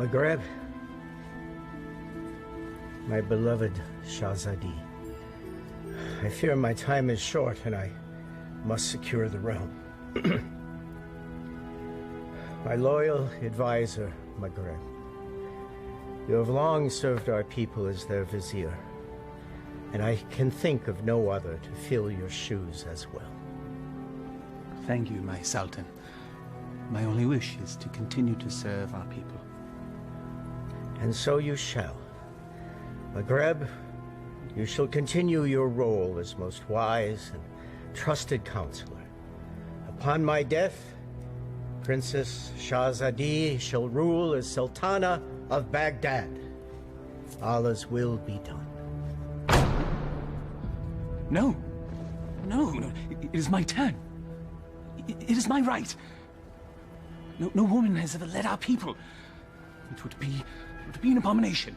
Maghreb, my beloved Shahzadi, I fear my time is short and I must secure the realm. My loyal advisor, Maghreb, you have long served our people as their vizier, and I can think of no other to fill your shoes as well. Thank you, my Sultan. My only wish is to continue to serve our people. And so you shall. Maghreb, you shall continue your role as most wise and trusted counselor. Upon my death, Princess Shahzadi shall rule as Sultana of Baghdad. Allah's will be done. No. No. It is my turn. It is my right. No woman has ever led our people. It would be an abomination.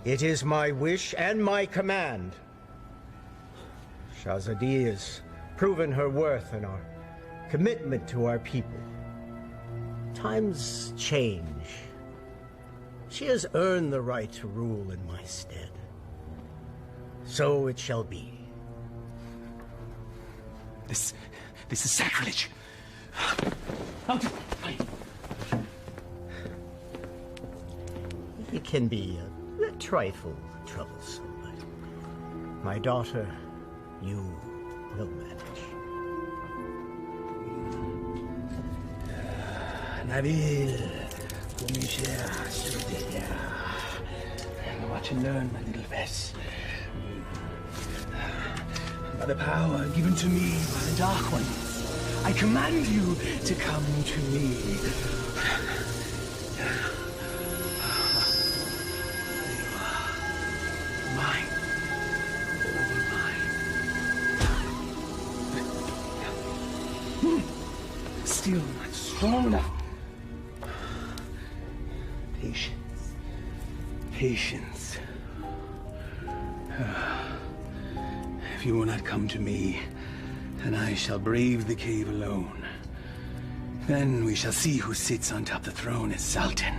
It is my wish and my command. Shahzadi has proven her worth and our commitment to our people. Times change. She has earned the right to rule in my stead. So it shall be. This is sacrilege. It can be a trifle troublesome, but my daughter, you will manage. Nabil, come here, watch and learn, my little Vess. By the power given to me by the Dark Ones, I command you to come to me. Mine. All mine. Still not strong enough. Patience. Patience. If you will not come to me, then I shall brave the cave alone. Then we shall see who sits on top the throne as Sultan.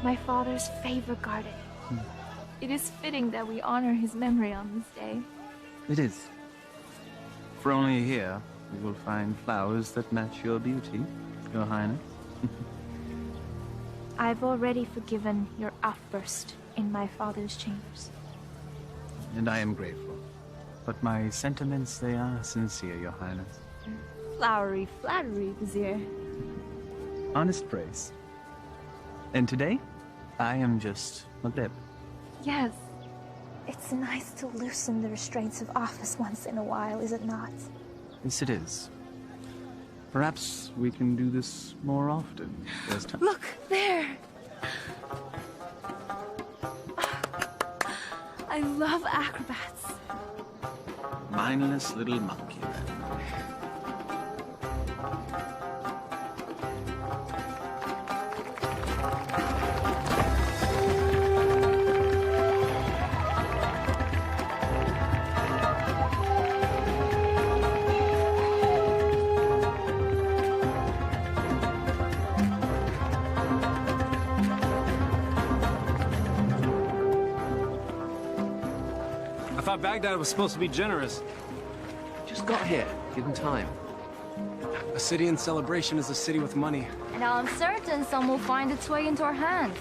My father's favorite garden. It is fitting that we honor his memory on this day. It is. For only here you will find flowers that match your beauty, Your Highness. I've already forgiven your outburst in my father's chambers. And I am grateful. But my sentiments, they are sincere, Your Highness. Flowery flattery, Vizier. Honest praise. And today, I am just Maghreb. Yes. It's nice to loosen the restraints of office once in a while, is it not? Yes, it is. Perhaps we can do this more often. There's time. Look, there! I love acrobats. Mindless little monkey, then. I thought Baghdad was supposed to be generous. Just got here. Give him time. A city in celebration is a city with money. And I'm certain some will find its way into our hands.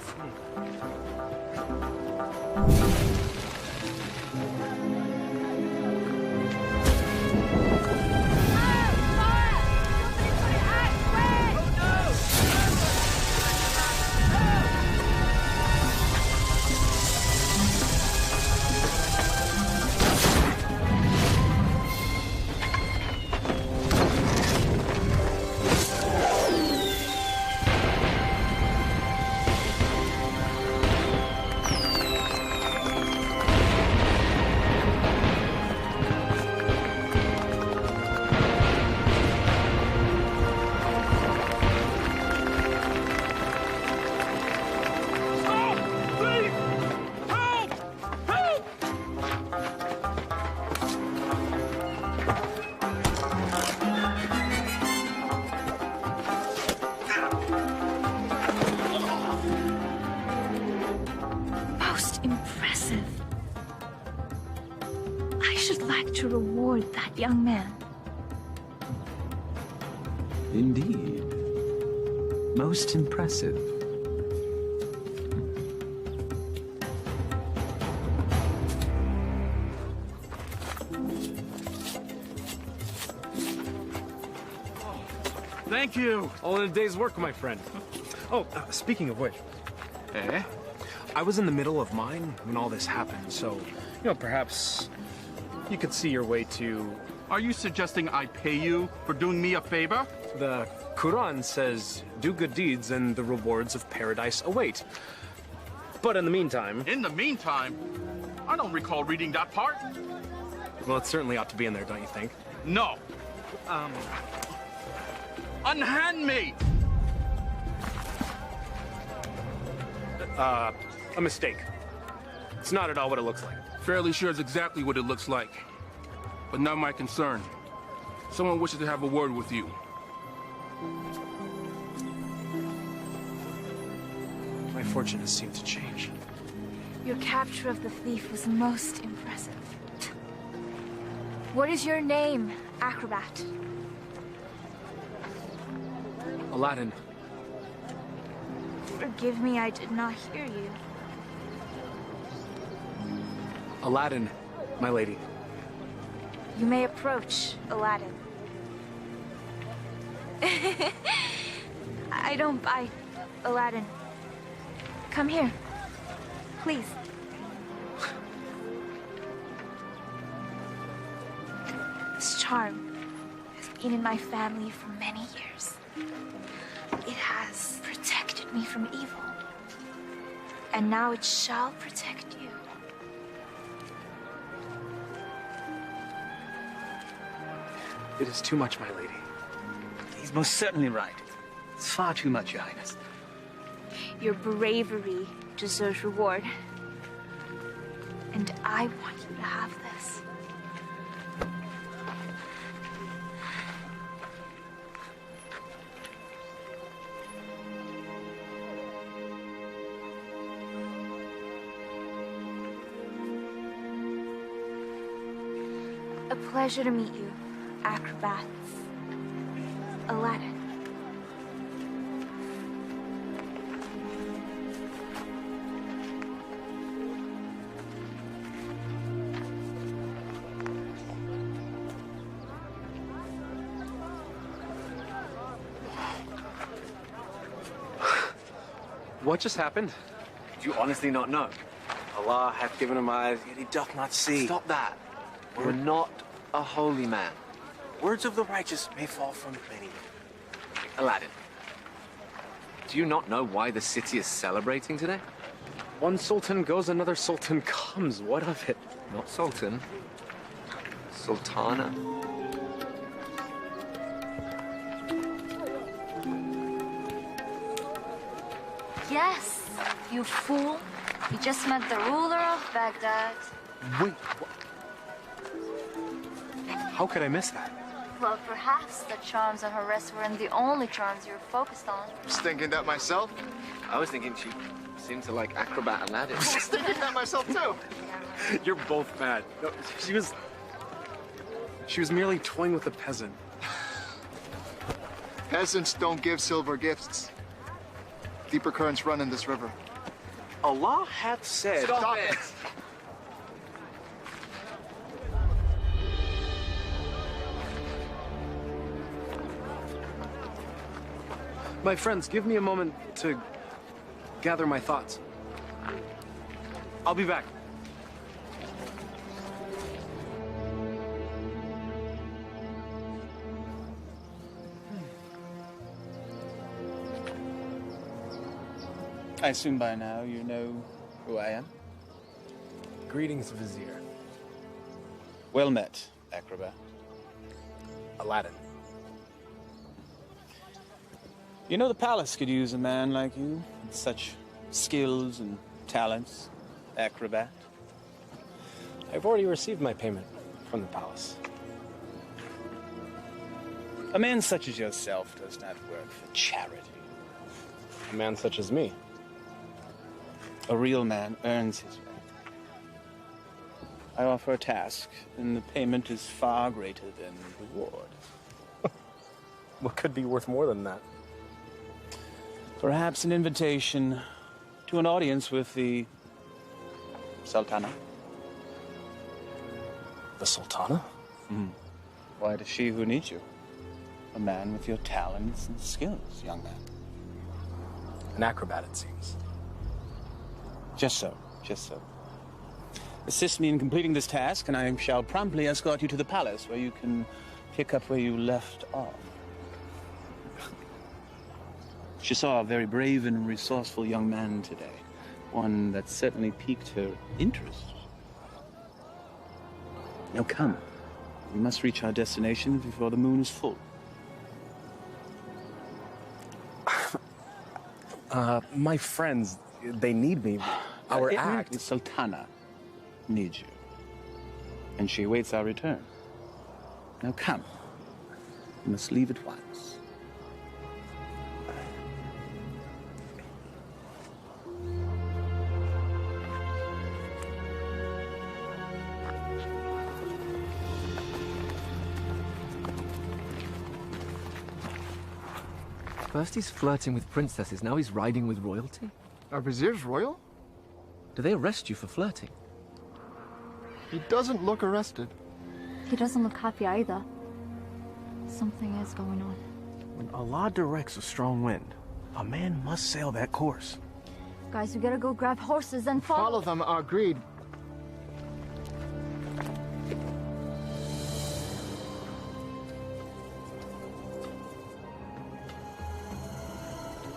with that young man. Indeed. Most impressive. Thank you. All in a day's work, my friend. Oh, speaking of which. Eh? I was in the middle of mine when all this happened, so, perhaps you could see your way to... Are you suggesting I pay you for doing me a favor? The Quran says, do good deeds and the rewards of paradise await. But in the meantime... In the meantime, I don't recall reading that part. Well, it certainly ought to be in there, don't you think? No. Unhand me! A mistake. It's not at all what it looks like. Fairly sure it's exactly what it looks like. But not my concern. Someone wishes to have a word with you. My fortune has seemed to change. Your capture of the thief was most impressive. What is your name, acrobat? Aladin. Forgive me, I did not hear you. Aladin, my lady. You may approach, Aladdin. I don't bite, Aladdin. Come here, please. This charm has been in my family for many years. It has protected me from evil. And now it shall protect you. It is too much, my lady. He's most certainly right. It's far too much, Your Highness. Your bravery deserves reward. And I want you to have this. A pleasure to meet you, acrobats. Aladdin. What just happened? Do you honestly not know? Allah hath given him eyes, yet he doth not see. Stop that. We're not a holy man. Words of the righteous may fall from many. Aladdin, do you not know why the city is celebrating today? One sultan goes, another sultan comes. What of it? Not sultan. Sultana. Yes, you fool. You just met the ruler of Baghdad. Wait, what? How could I miss that? Well, perhaps the charms on her wrist weren't the only charms you were focused on. I was thinking that myself. I was thinking she seemed to like acrobat Aladdin. I was thinking that myself too. You're both bad. No, she was merely toying with a peasant. Peasants don't give silver gifts. Deeper currents run in this river. Allah hath said... Stop it! My friends, give me a moment to gather my thoughts. I'll be back. I assume by now you know who I am? Greetings, Vizier. Well met, acrobat. Aladdin. You know the palace could use a man like you, with such skills and talents, acrobat. I've already received my payment from the palace. A man such as yourself does not work for charity. A man such as me. A real man earns his right. I offer a task, and the payment is far greater than the reward. What could be worth more than that? Perhaps an invitation to an audience with the Sultana. The Sultana? Why, it is she who needs you. A man with your talents and skills, young man. An acrobat, it seems. Just so, just so. Assist me in completing this task, and I shall promptly escort you to the palace, where you can pick up where you left off. She saw a very brave and resourceful young man today. One that certainly piqued her interest. Now come. We must reach our destination before the moon is full. My friends, they need me. Our act. The Sultana needs you. And she awaits our return. Now come. We must leave at once. First he's flirting with princesses, now he's riding with royalty? Are viziers royal? Do they arrest you for flirting? He doesn't look arrested. He doesn't look happy either. Something is going on. When Allah directs a strong wind, a man must sail that course. Guys, we gotta go grab horses and Follow them, agreed.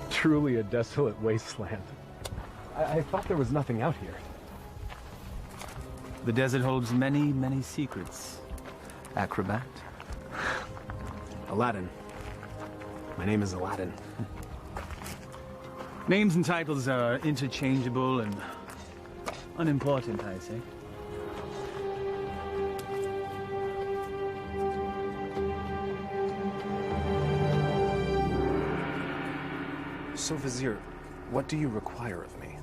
Truly a desolate wasteland. I thought there was nothing out here. The desert holds many, many secrets. Acrobat. Aladin. My name is Aladin. Names and titles are interchangeable and unimportant, I say. So, Vizier, what do you require of me?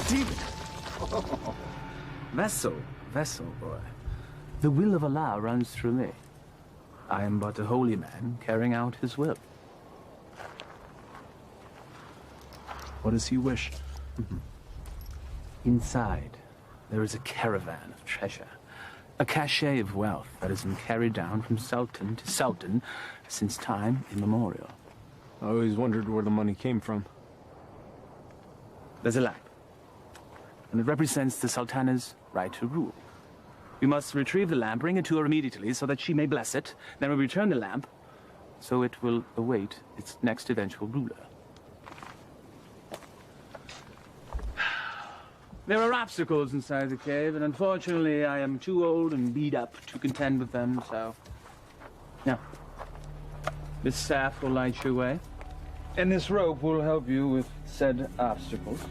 Demon! Vessel, boy. The will of Allah runs through me. I am but a holy man carrying out his will. What does he wish? Inside, there is a caravan of treasure. A cachet of wealth that has been carried down from sultan to sultan since time immemorial. I always wondered where the money came from. There's a lamp, and it represents the sultana's right to rule. We must retrieve the lamp, bring it to her immediately so that she may bless it. Then we return the lamp, so it will await its next eventual ruler. There are obstacles inside the cave, and unfortunately I am too old and beat up to contend with them, so... Now, this staff will light your way, and this rope will help you with said obstacles.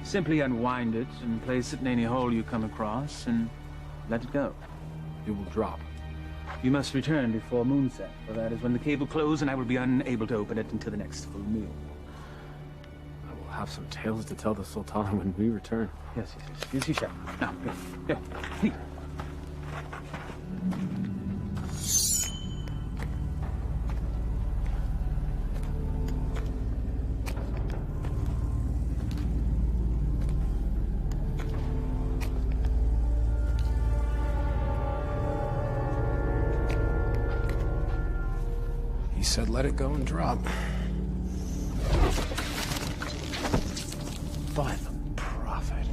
Simply unwind it and place it in any hole you come across, and let it go. It will drop. You must return before moonset, for that is when the cave will close, and I will be unable to open it until the next full moon. Have some tales to tell the Sultan when we return. Yes, you shall. Now, here. He said let it go and drop. By the prophet.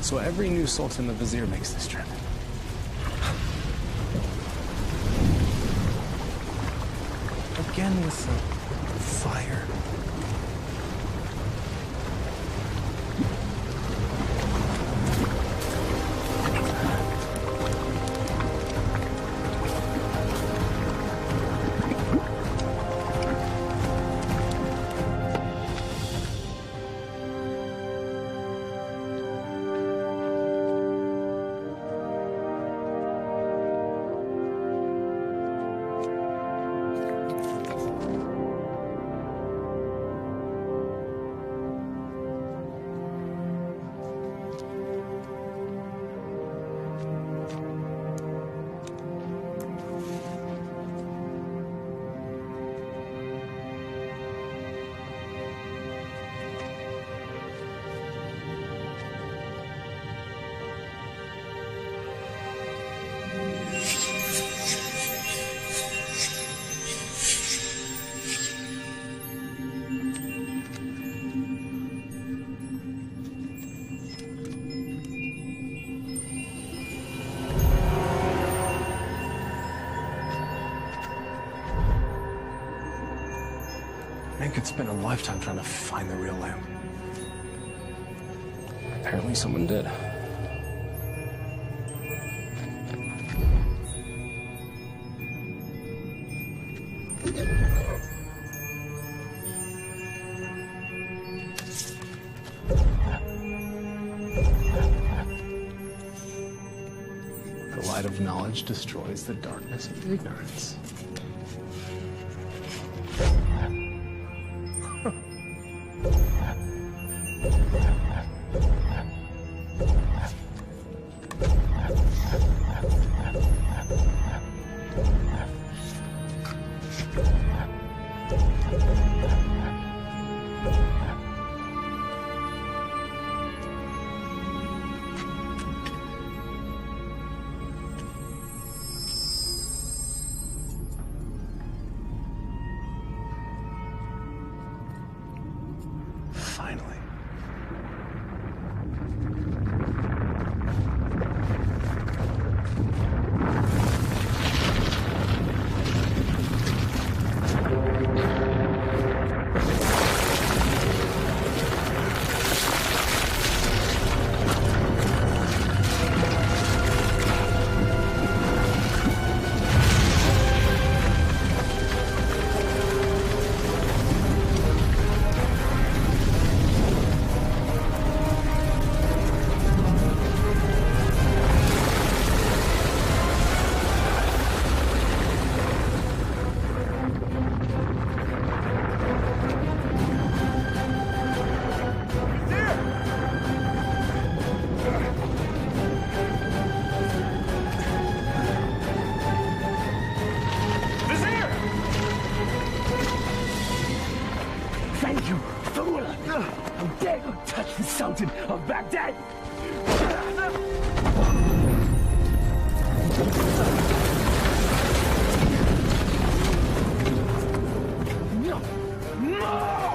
So every new sultan the vizier makes this trip. Again with the fire. Man could spend a lifetime trying to find the real lamp. Apparently someone did. The light of knowledge destroys the darkness of ignorance. Finally. Thank you, fool! How dare you touch the Sultan of Baghdad! No! No!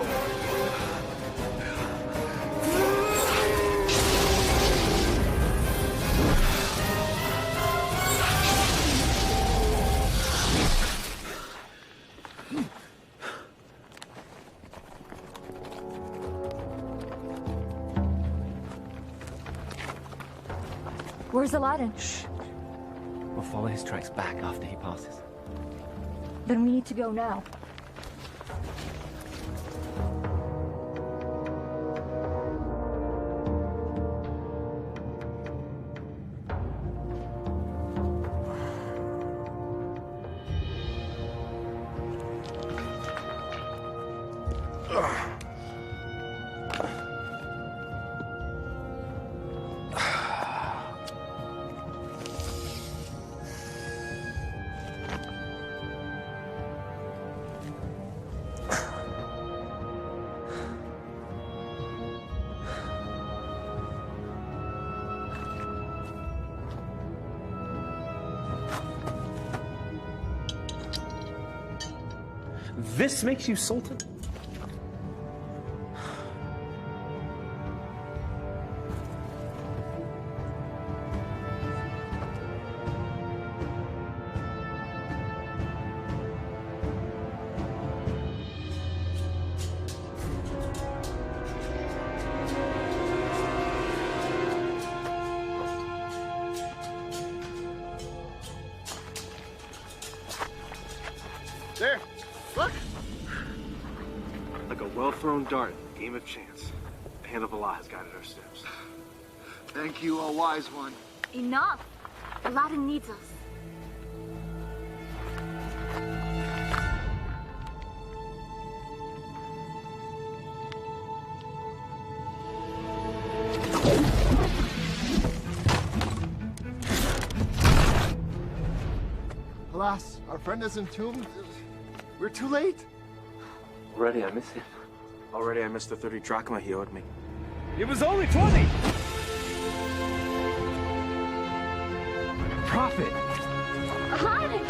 Where's Aladdin? Shh. We'll follow his tracks back after he passes. Then we need to go now. This makes you Sultan? There, look. Like a well-thrown dart, game of chance. The hand of Allah has guided our steps. Thank you, O wise one. Enough! Aladdin needs us. Alas, our friend is entombed. We're too late. Already, I miss him. Already I missed the 30 drachma he owed me. It was only 20! Prophet! Aladdin!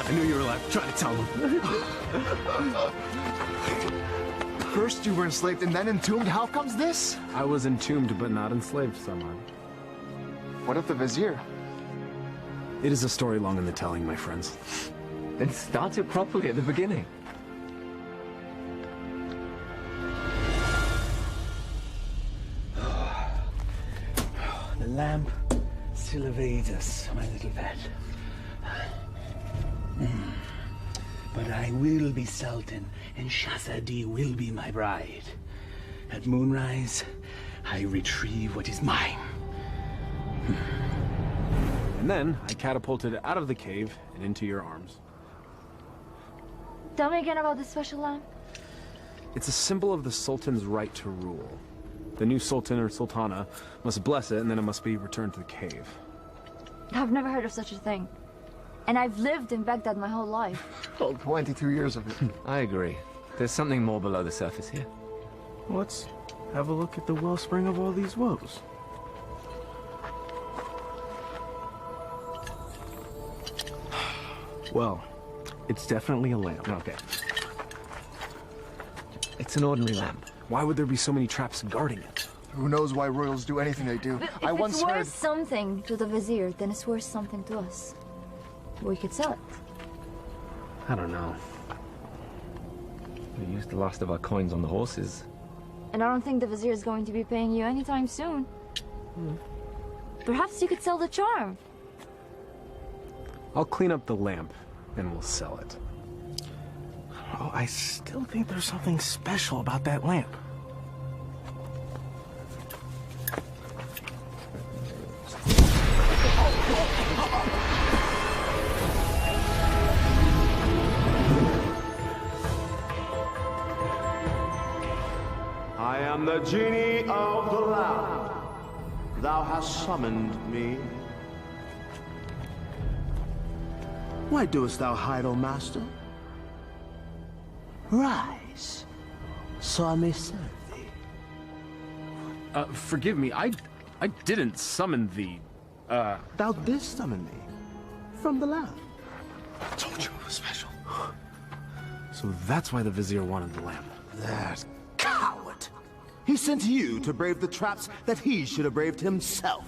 I knew you were alive. Trying to tell him. First you were enslaved and then entombed. How comes this? I was entombed but not enslaved, Saman. What of the vizier? It is a story long in the telling, my friends. Then start it properly at the beginning. The lamp still evades us, my little pet. But I will be Sultan, and Shahzadi will be my bride. At moonrise, I retrieve what is mine. And then I catapulted out of the cave and into your arms. Tell me again about this special lamp. It's a symbol of the Sultan's right to rule. The new Sultan or Sultana must bless it, and then it must be returned to the cave. I've never heard of such a thing. And I've lived in Baghdad my whole life. Oh, 22 years of it. I agree. There's something more below the surface here. Let's have a look at the wellspring of all these woes. Well, it's definitely a lamp. Okay. It's an ordinary lamp. Why would there be so many traps guarding it? Who knows why royals do anything they do? But I if once it's worth heard... something to the vizier, then it's worth something to us. We could sell it. I don't know. We used the last of our coins on the horses. And I don't think the vizier is going to be paying you anytime soon. Perhaps you could sell the charm. I'll clean up the lamp, and we'll sell it. Oh, I still think there's something special about that lamp. I am the genie of the lamp. Thou hast summoned me. Why doest thou hide, O master? Rise, so I may serve thee. Forgive me, I didn't summon thee. Thou didst summon me from the lamp. I told you it was special. So that's why the vizier wanted the lamp. That coward! He sent you to brave the traps that he should have braved himself.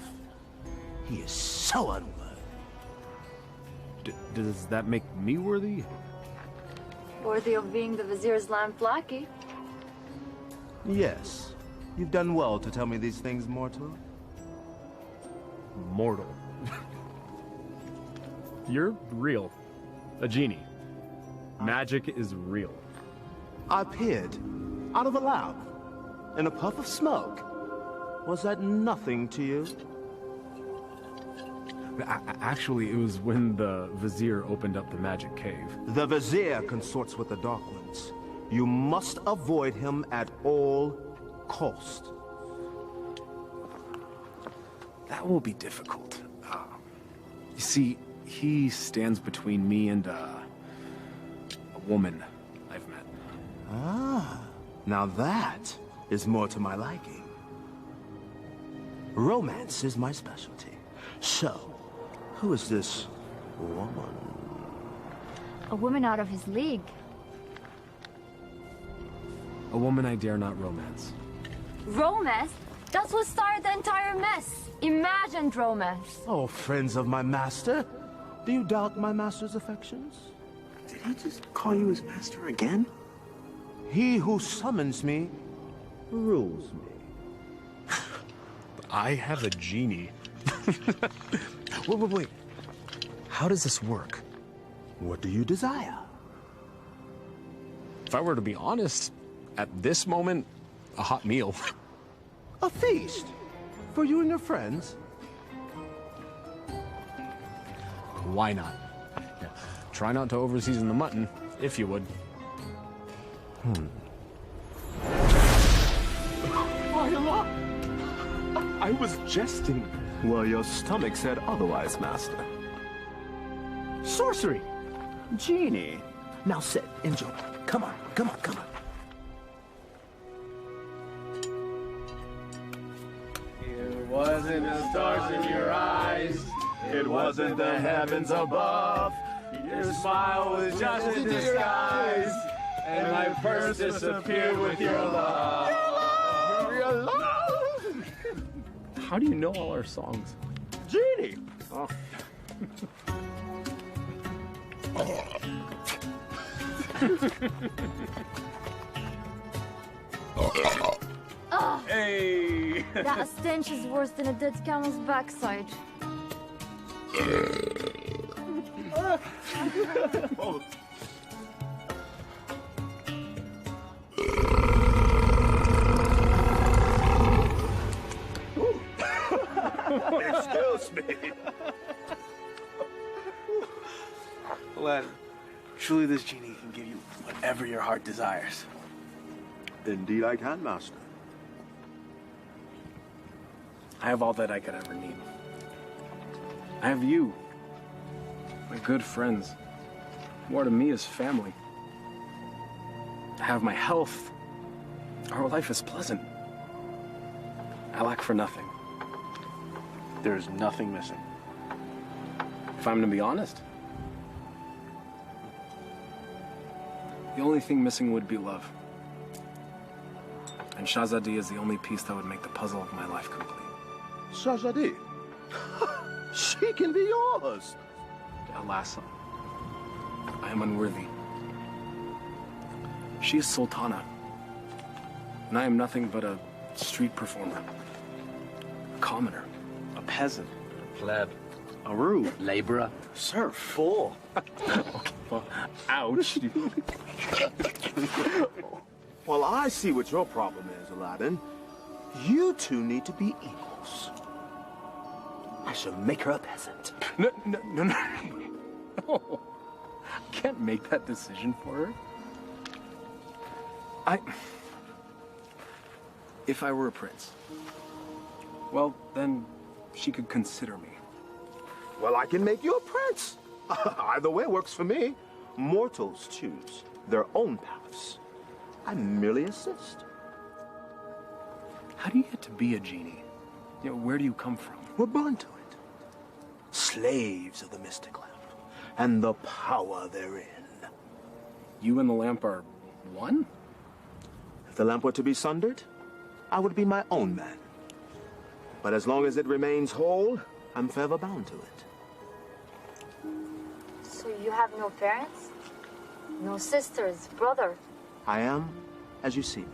He is so unworthy. Does that make me worthy? Worthy of being the vizier's lamp lackey. Yes. You've done well to tell me these things, mortal. Mortal. You're real. A genie. Magic is real. I appeared out of a lab in a puff of smoke. Was that nothing to you? Actually, it was when the vizier opened up the magic cave. The vizier consorts with the Dark Ones. You must avoid him at all cost. That will be difficult. You see, he stands between me and a woman I've met. Ah, now that is more to my liking. Romance is my specialty. So, who is this woman? A woman out of his league. A woman I dare not romance. Romance? That's what started the entire mess. Imagined romance. Oh, friends of my master, do you doubt my master's affections? Did he just call you his master again? He who summons me rules me. I have a genie. Wait. How does this work? What do you desire? If I were to be honest, at this moment, a hot meal. A feast? For you and your friends? Why not? Yeah. Try not to overseason the mutton, if you would. I was jesting. Well, your stomach said otherwise, Master. Sorcery! Genie! Now sit, enjoy. Come on, come on, come on. It wasn't the stars in your eyes. It wasn't the heavens above. Your smile was just a disguise. And my purse disappeared with your love. Your love! How do you know all our songs? Genie! Oh. Hey! That stench is worse than a dead camel's backside. Excuse me. Aladin, truly this genie can give you whatever your heart desires. Indeed I can, Master. I have all that I could ever need. I have you, my good friends. More to me is family. I have my health. Our life is pleasant. I lack for nothing. There is nothing missing. If I'm to be honest, the only thing missing would be love. And Shahzadi is the only piece that would make the puzzle of my life complete. Shahzadi? She can be yours. Alas, I am unworthy. She is Sultana, and I am nothing but a street performer, a commoner, a peasant, A pleb. a roux, Laborer. serf, fool. Ouch. Well, I see what your problem is, Aladin. You two need to be equals. I shall make her a peasant. No. No. I can't make that decision for her. If I were a prince, well, then she could consider me. Well, I can make you a prince. Either way works for me. Mortals choose their own paths. I merely assist. How do you get to be a genie? You know, where do you come from? We're born to it. Slaves of the mystic lamp and the power therein. You and the lamp are one? If the lamp were to be sundered, I would be my own man. But as long as it remains whole, I'm forever bound to it. So you have no parents? No sisters, brother? I am as you see me.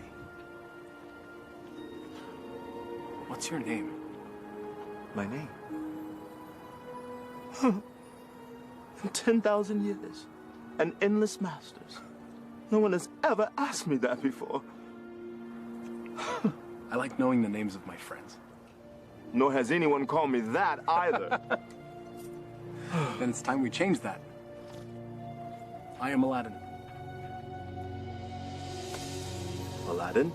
What's your name? My name? In 10,000 years and endless masters, no one has ever asked me that before. I like knowing the names of my friends. Nor has anyone called me that either. Then it's time we change that. I am Aladin. Aladin?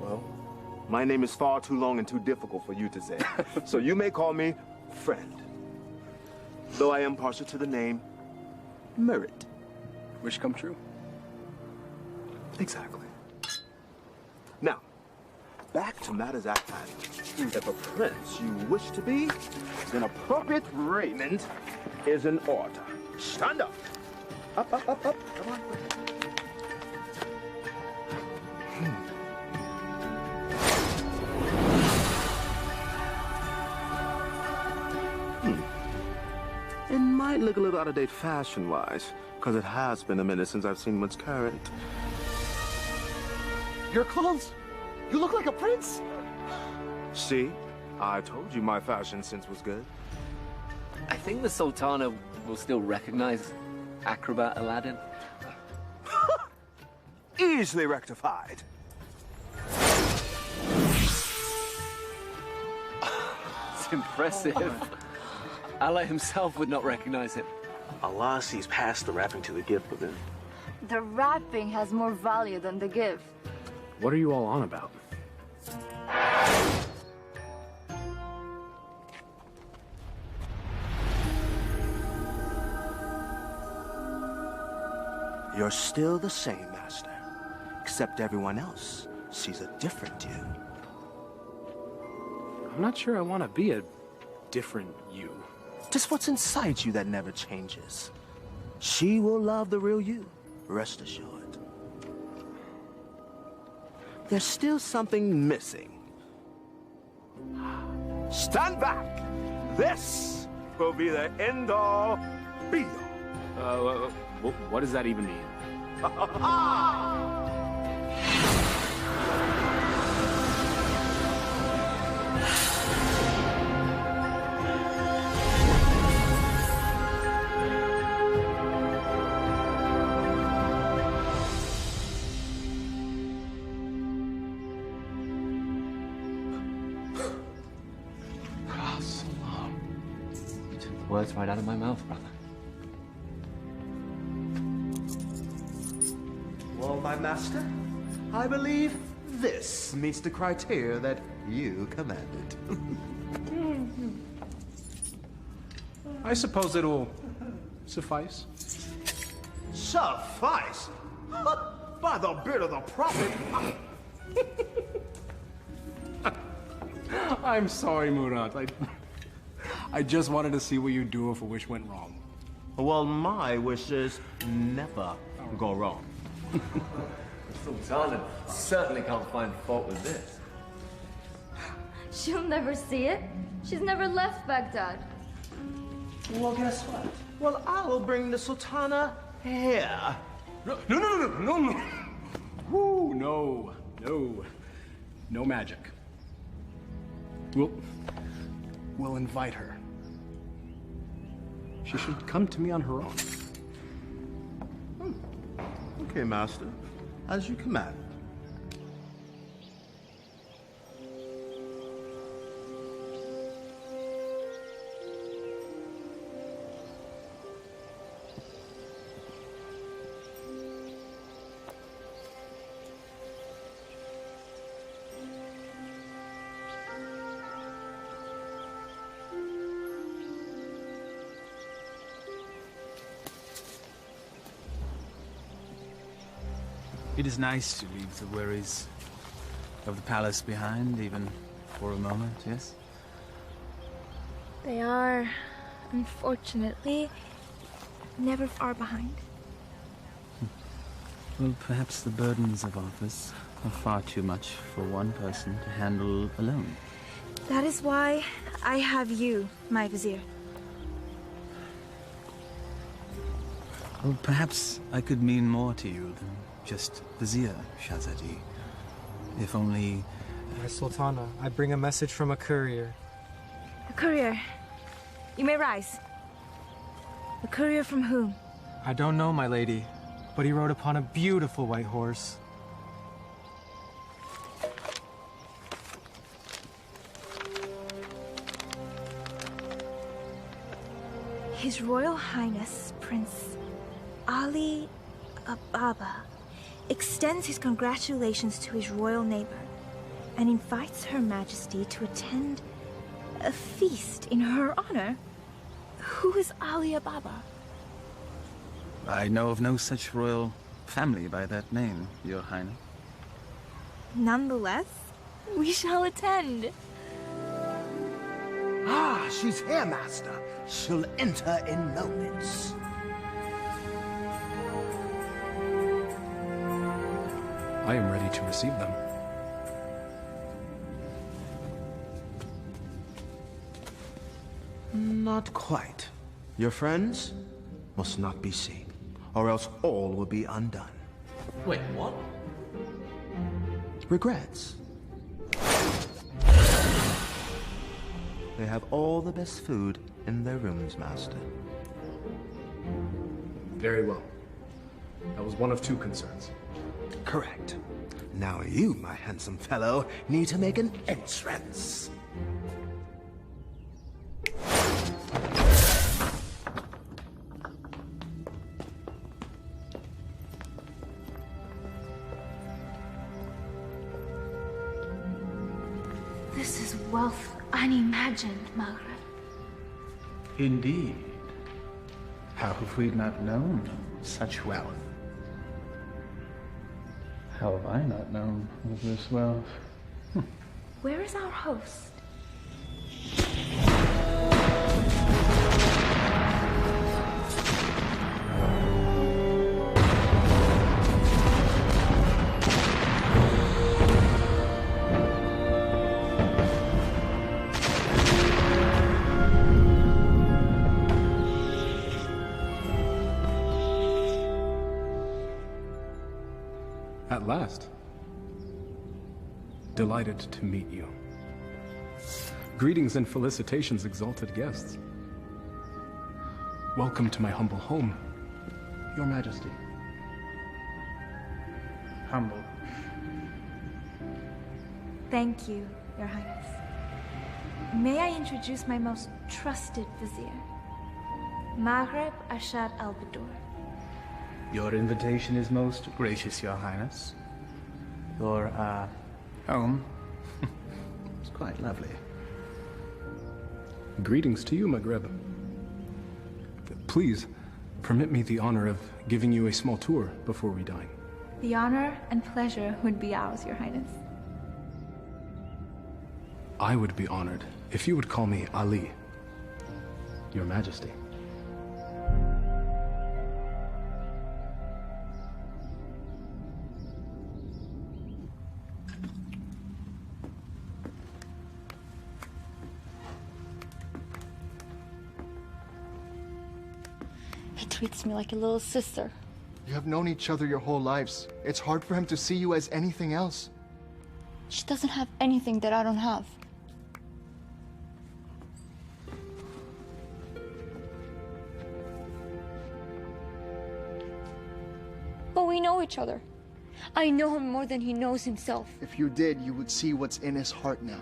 Well, my name is far too long and too difficult for you to say. So you may call me friend. Though I am partial to the name Merit. Wish come true? Exactly. Now, back to matters at hand. If a prince you wish to be, then appropriate raiment is in order. Stand up. Up. Come on. It might look a little out of date fashion-wise, because it has been a minute since I've seen what's current. Your clothes? You look like a prince? See? I told you my fashion sense was good. I think the Sultana will still recognize acrobat Aladdin? Easily rectified. It's impressive. Allah himself would not recognize him. Allah sees past the wrapping to the gift within. The wrapping has more value than the gift. What are you all on about? You're still the same, Master. Except everyone else sees a different you. I'm not sure I want to be a different you. Just what's inside you that never changes. She will love the real you, rest assured. There's still something missing. Stand back! This will be the end-all, be-all. What does that even mean? Words right out of my mouth, brother. Well, my master, I believe this meets the criteria that you commanded. I suppose it'll suffice. Suffice? By the beard of the prophet! I'm sorry, Murat. I just wanted to see what you'd do if a wish went wrong. Well, my wishes never go wrong. Sultana certainly can't find fault with this. She'll never see it. She's never left Baghdad. Well, guess what? Well, I will bring the Sultana here. No. Woo, no. No magic. We'll invite her. She should come to me on her own. Okay, master. As you command. It is nice to leave the worries of the palace behind, even for a moment, yes? They are, unfortunately, never far behind. Well, perhaps the burdens of office are far too much for one person to handle alone. That is why I have you, my vizier. Well, perhaps I could mean more to you than just Vizier, Shahzadi. If only... My Sultana, I bring a message from a courier. A courier? You may rise. A courier from whom? I don't know, my lady, but he rode upon a beautiful white horse. His Royal Highness, Prince Ali Ababa, extends his congratulations to his royal neighbor and invites Her Majesty to attend a feast in her honor. Who is Ali Ababa? I know of no such royal family by that name, Your Highness. Nonetheless, we shall attend. Ah, she's here, master. She'll enter in moments. I am ready to receive them. Not quite. Your friends must not be seen, or else all will be undone. Wait, what? Regrets. They have all the best food in their rooms, master. Very well. That was one of two concerns. Correct. Now you, my handsome fellow, need to make an entrance. This is wealth unimagined, Margaret. Indeed. How have we not known such wealth? How have I not known of this wealth? Where is our host? At last. Delighted to meet you. Greetings and felicitations, exalted guests. Welcome to my humble home, Your Majesty. Humble. Thank you, Your Highness. May I introduce my most trusted vizier, Maghreb Ashad al-Badur. Your invitation is most gracious, Your Highness. Your, home is quite lovely. Greetings to you, Maghreb. Please, permit me the honor of giving you a small tour before we dine. The honor and pleasure would be ours, Your Highness. I would be honored if you would call me Ali, Your Majesty. He treats me like a little sister. You have known each other your whole lives. It's hard for him to see you as anything else. She doesn't have anything that I don't have. But we know each other. I know him more than he knows himself. If you did, you would see what's in his heart now.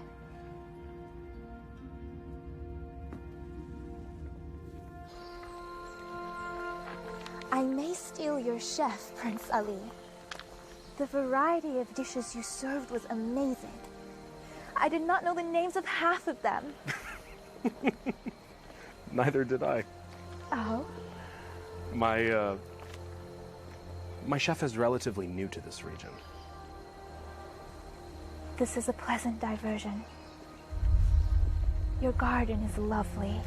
I may steal your chef, Prince Ali. The variety of dishes you served was amazing. I did not know the names of half of them. Neither did I. Oh? My chef is relatively new to this region. This is a pleasant diversion. Your garden is lovely.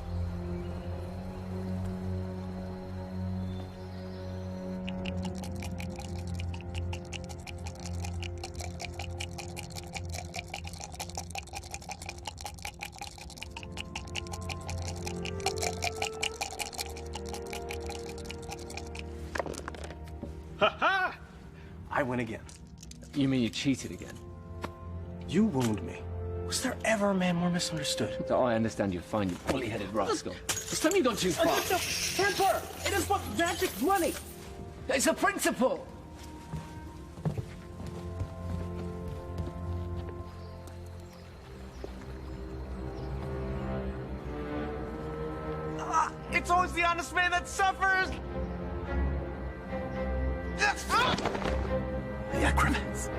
Ha-ha! I win again. You mean you cheated again? You wound me. Was there ever a man more misunderstood? Oh, I understand you're fine, you bully-headed rascal. It's time you've gone too far. Temper! It is but magic money! It's a principle! It's always the honest man that suffers! The acrobats.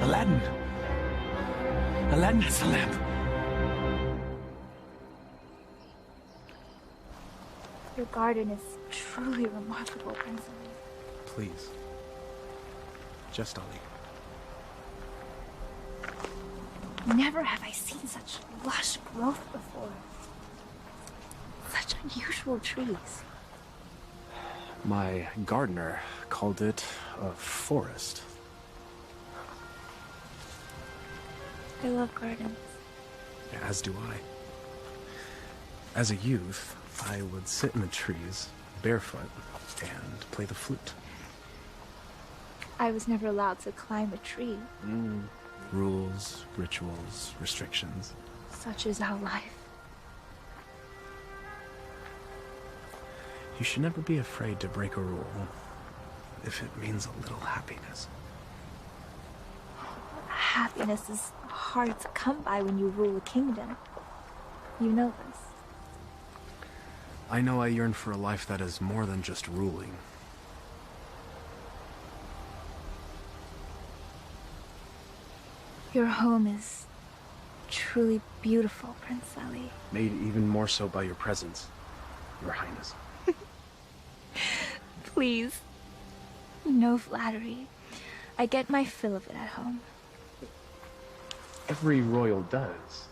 Aladdin. Aladdin has the lamp. Your garden is truly remarkable, Prince Ali. Please. Just Ali. Never have I seen such lush growth before. Such unusual trees. My gardener called it a forest. I love gardens. As do I. As a youth, I would sit in the trees, barefoot, and play the flute. I was never allowed to climb a tree. Rules, rituals, restrictions. Such is our life. You should never be afraid to break a rule if it means a little happiness. Happiness is hard to come by when you rule a kingdom. You know this. I know I yearn for a life that is more than just ruling. Your home is truly beautiful, Prince Ali. Made even more so by your presence, Your Highness. Please. No flattery. I get my fill of it at home. Every royal does.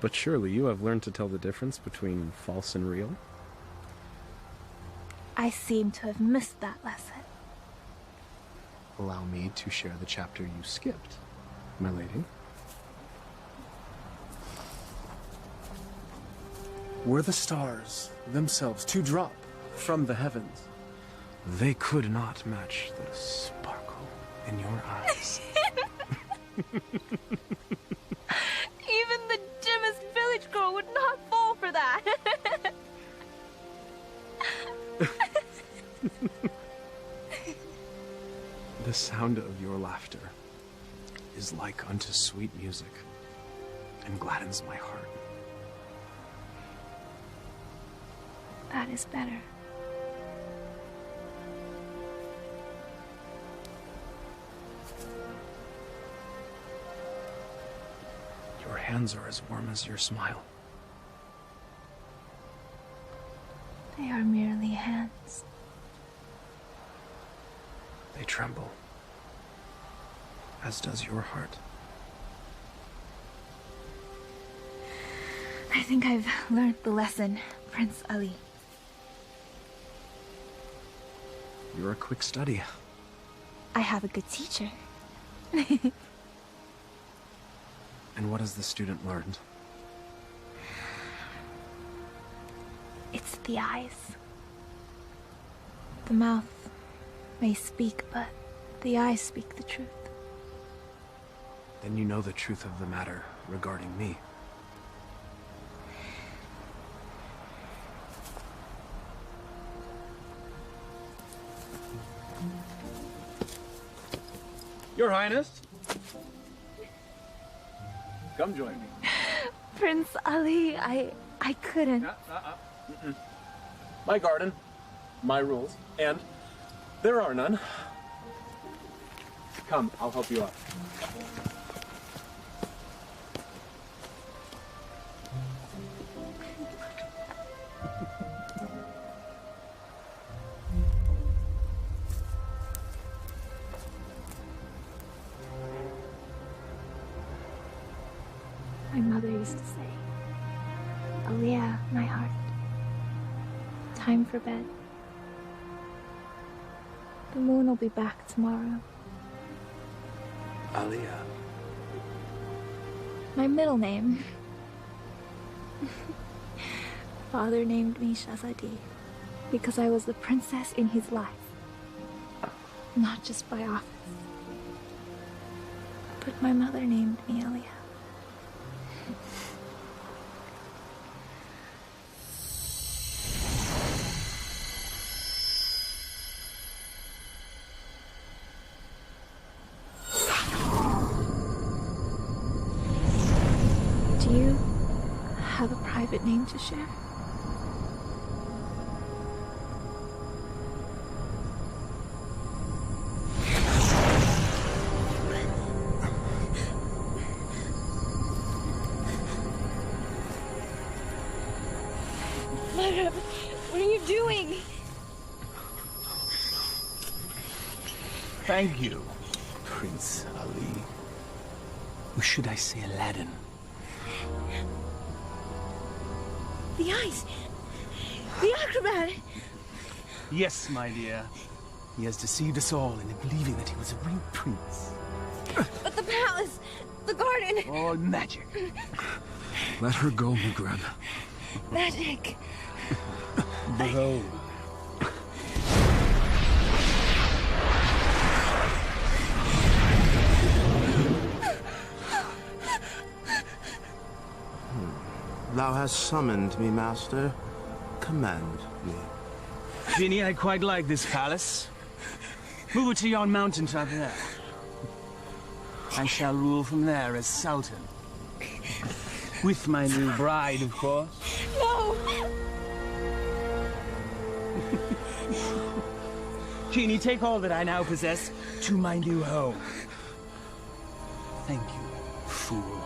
But surely you have learned to tell the difference between false and real? I seem to have missed that lesson. Allow me to share the chapter you skipped, my lady. Were the stars themselves to drop from the heavens, they could not match the sparkle in your eyes. Even the dimmest village girl would not fall for that. The sound of your laughter is like unto sweet music and gladdens my heart. That is better. Your hands are as warm as your smile. They are merely hands. They tremble, as does your heart. I think I've learned the lesson, Prince Ali. You're a quick study. I have a good teacher. And what has the student learned? It's the eyes. The mouth may speak, but the eyes speak the truth. Then you know the truth of the matter regarding me. Your Highness. Come join me. Prince Ali, I couldn't. My garden, my rules, and there are none. Come, I'll help you out. My mother used to say, Aliyah, my heart, time for bed. The moon will be back tomorrow. Aliyah. My middle name. Father named me Shazadi because I was the princess in his life, not just by office. But my mother named me Aliyah. Do you have a private name to share? Mother, what are you doing? Thank you, Prince Ali. Or should I say Aladdin? The eyes! The acrobat! Yes, my dear. He has deceived us all into believing that he was a real prince. But the palace! The garden! All magic. Let her go, Maghreb. Magic! Behold. Thou hast summoned me, master. Command. me. Genie, I quite like this palace. Move it to yon mountaintop there. I shall rule from there as Sultan. With my new bride, of course. No! Genie, take all that I now possess to my new home. Thank you, fool.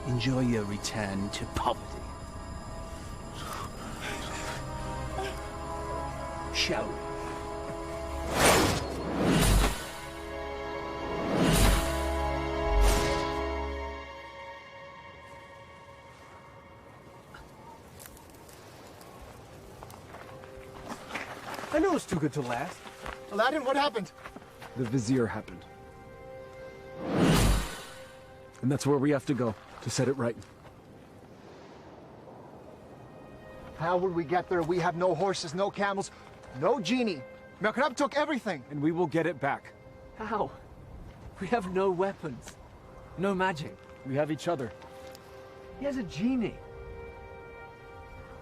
Enjoy your return to poverty. Shall we? I knew it was too good to last. Aladin, what happened? The Vizier happened. And that's where we have to go, to set it right. How would we get there? We have no horses, no camels, no genie. Melkarab took everything. And we will get it back. How? We have no weapons. No magic. We have each other. He has a genie.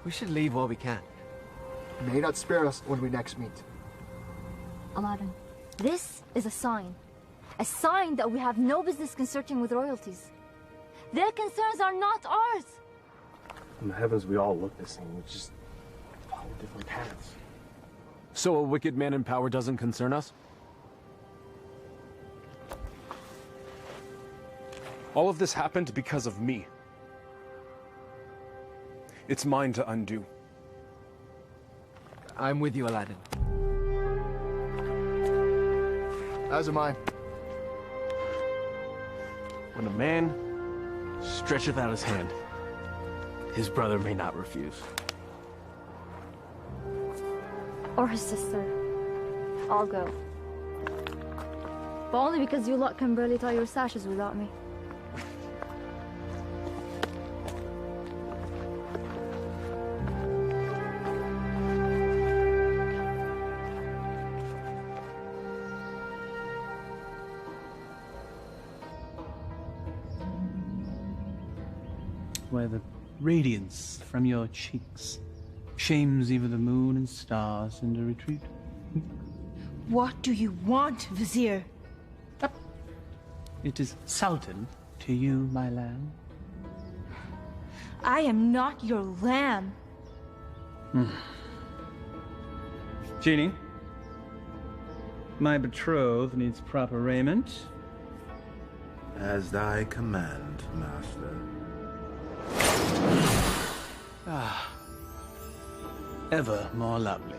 We should leave while we can. May not spare us when we next meet. Aladin, this is a sign. A sign that we have no business consorting with royalties. Their concerns are not ours. In the heavens, we all look the same. We just follow different paths. So a wicked man in power doesn't concern us? All of this happened because of me. It's mine to undo. I'm with you, Aladin. As am I. When a man stretcheth out his hand, his brother may not refuse. Or his sister. I'll go. But only because you lot can barely tie your sashes without me. Where the radiance from your cheeks shames even the moon and stars into retreat. What do you want, Vizier? It is Sultan to you, my lamb. I am not your lamb. Genie, my betrothed needs proper raiment. As thy command, master. Ah, ever more lovely.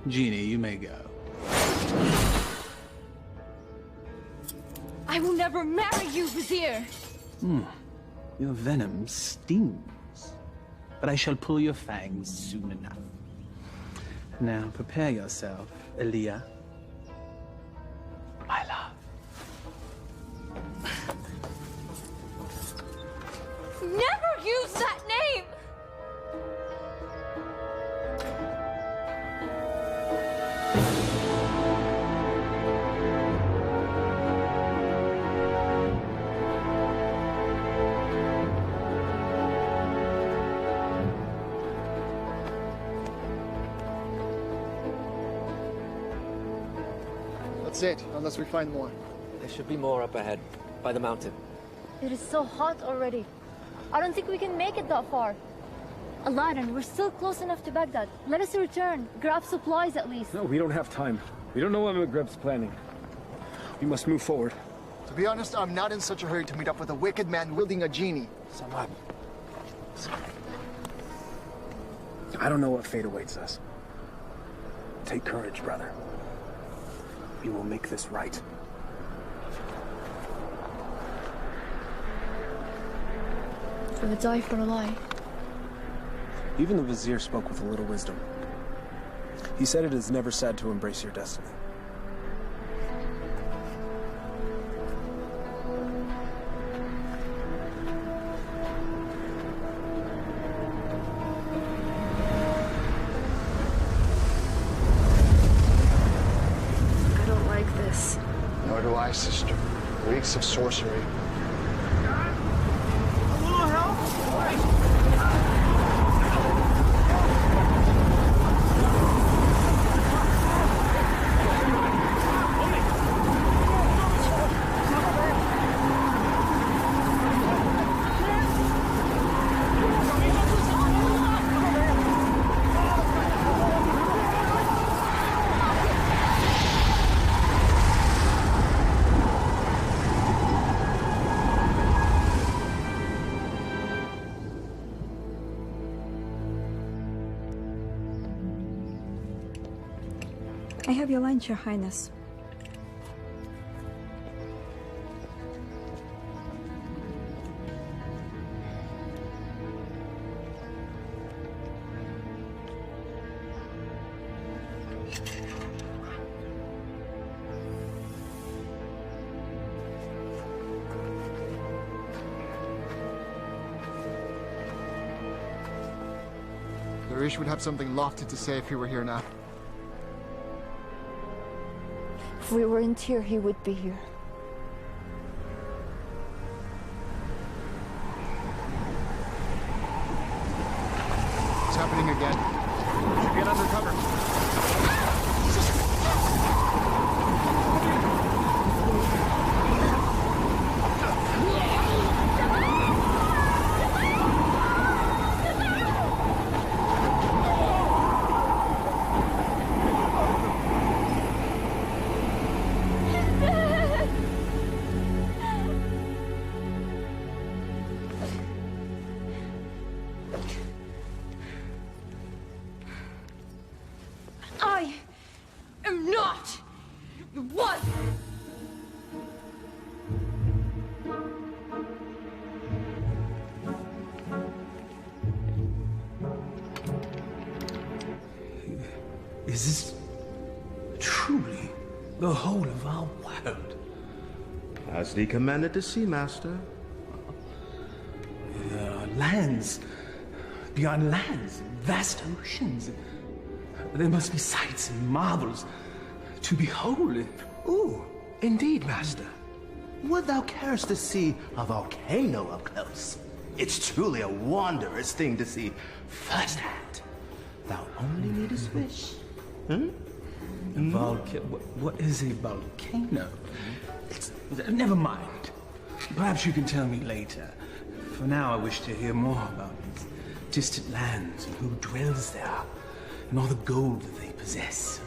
Genie, you may go. I will never marry you, Vizier! Your venom stings, but I shall pull your fangs soon enough. Now prepare yourself, Elia. My love. Never use that name! That's it, unless we find more. There should be more up ahead, by the mountain. It is so hot already. I don't think we can make it that far. Aladin, we're still close enough to Baghdad. Let us return. Grab supplies at least. No, we don't have time. We don't know what Maghreb's planning. We must move forward. To be honest, I'm not in such a hurry to meet up with a wicked man wielding a genie. Samad. I don't know what fate awaits us. Take courage, brother. We will make this right. For the die for a lie. Even the Vizier spoke with a little wisdom. He said it is never sad to embrace your destiny. I don't like this. Nor do I, sister. Reeks of sorcery. A little help? have your lunch, Your Highness. Darish would have something lofty to say if he were here now. If we weren't here, he would be here. It's happening again. Get under cover. I am not the one. Is this truly the whole of our world? As thee commanded to see, Master. There are lands beyond lands, vast oceans. There must be sights and marvels to behold. Ooh, indeed, Master. Would thou carest to see a volcano up close? It's truly a wondrous thing to see firsthand. Thou only needest wish. What is a volcano? Never mind. Perhaps you can tell me later. For now, I wish to hear more about these distant lands and who dwells there, and all the gold that they possess.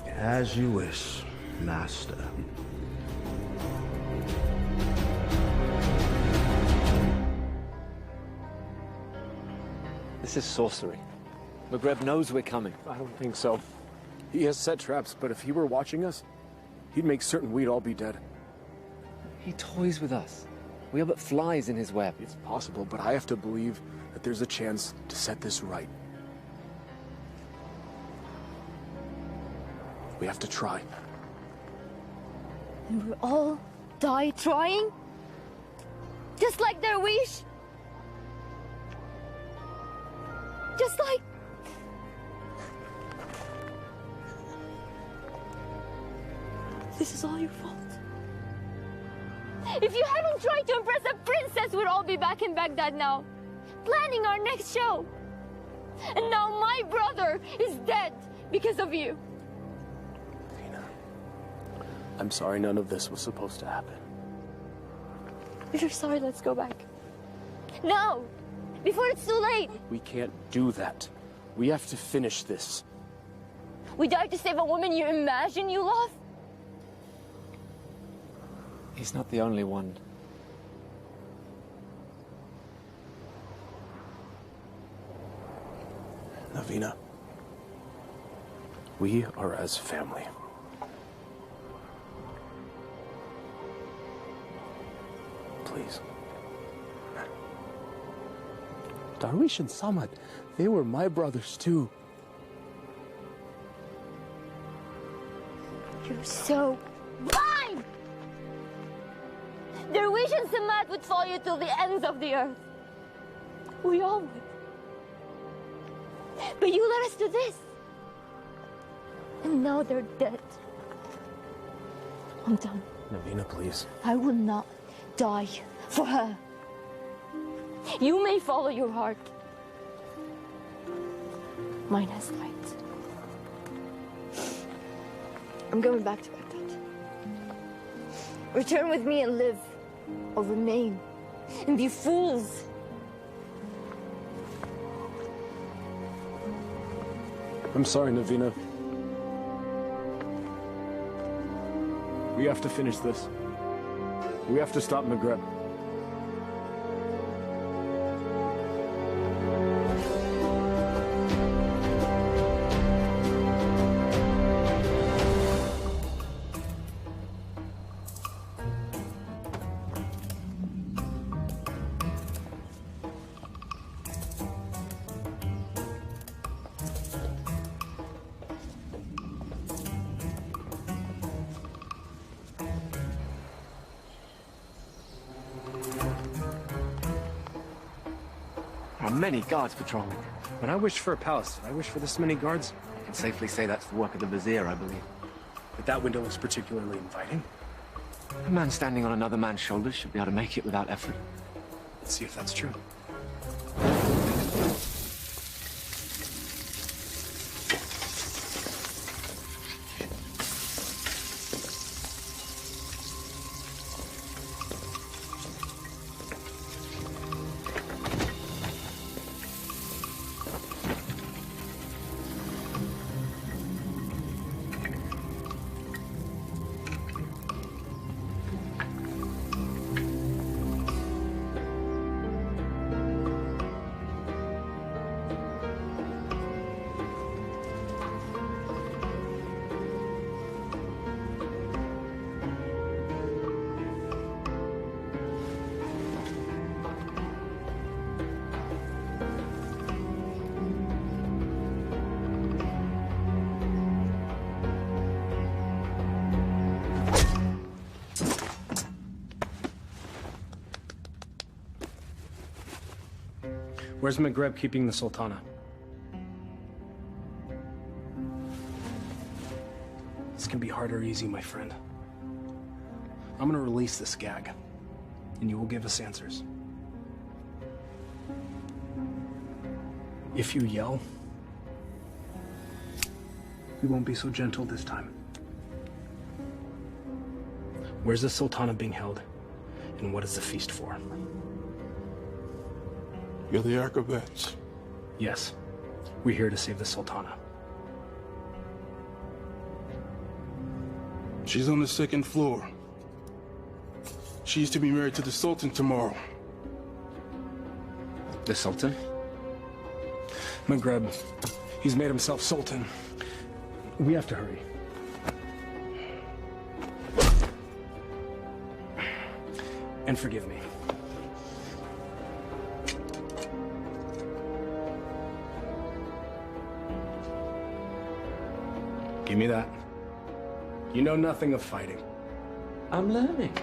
As you wish, Master. This is sorcery. Maghreb knows we're coming. I don't think so. He has set traps, but if he were watching us, he'd make certain we'd all be dead. He toys with us. We are but flies in his web. It's possible, but I have to believe that there's a chance to set this right. We have to try. And we'll all die trying? Just like their wish? Just like... This is all your fault. If you hadn't tried to impress a princess, we'd all be back in Baghdad now, planning our next show. And now my brother is dead because of you. I'm sorry none of this was supposed to happen. If you're sorry, let's go back. Now! Before it's too late! We can't do that. We have to finish this. We died to save a woman you imagine you love? He's not the only one. Navina, we are as family. Please. Darwish and Samad, they were my brothers too. You're so blind! Darwish and Samad would follow you till the ends of the earth. We all would. But you led us to this. And now they're dead. I'm done. Navina, please. I will not die for her. You may follow your heart. Mine has light. I'm going back to Baghdad. Return with me and live, or remain and be fools. I'm sorry, Navina. We have to finish this. We have to stop Maghreb. are many guards patrolling. When I wished for a palace, did I wish for this many guards? You can safely say that's the work of the vizier, I believe. But that window looks particularly inviting. A man standing on another man's shoulders should be able to make it without effort. Let's see if that's true. Where's Maghreb keeping the Sultana? This can be hard or easy, my friend. I'm gonna release this gag, and you will give us answers. If you yell, we won't be so gentle this time. Where's the Sultana being held, and what is the feast for? You're the Archivets. Yes. We're here to save the Sultana. She's on the second floor. She's to be married to the Sultan tomorrow. The Sultan? Maghreb. He's made himself Sultan. We have to hurry. And forgive me. Give me that. You know nothing of fighting. I'm learning.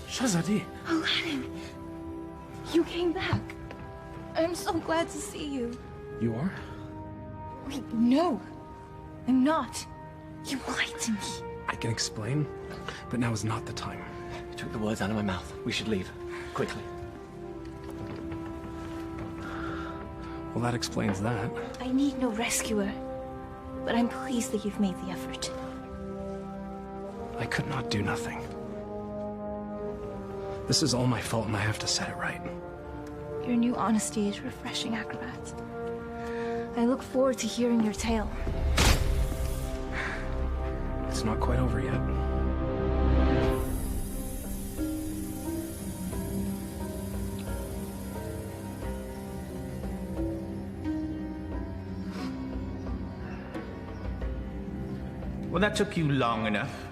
Shahzadi. Aladin, you came back. I'm so glad to see you. You are? Wait, no. I'm not. You lied to me. I can explain, but now is not the time. You took the words out of my mouth. We should leave. Quickly. Well, that explains that. I need no rescuer, but I'm pleased that you've made the effort. I could not do nothing. This is all my fault, and I have to set it right. Your new honesty is refreshing, Acrobat. I look forward to hearing your tale. It's not quite over yet. Well, that took you long enough.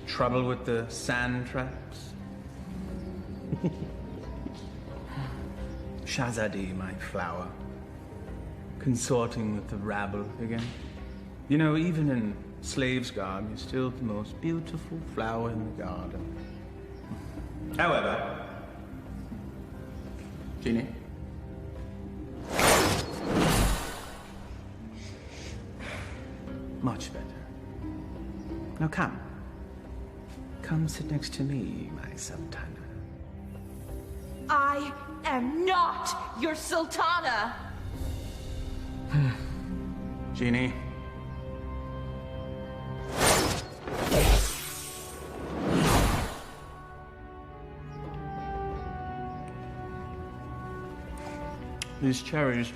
Trouble with the sand traps? Shahzadi, my flower. Consorting with the rabble again. You know, even in slave's garb, you're still the most beautiful flower in the garden. However, Jeannie? Much better. Now come. Come sit next to me, my Sultana. I am not your Sultana! Jeannie. These cherries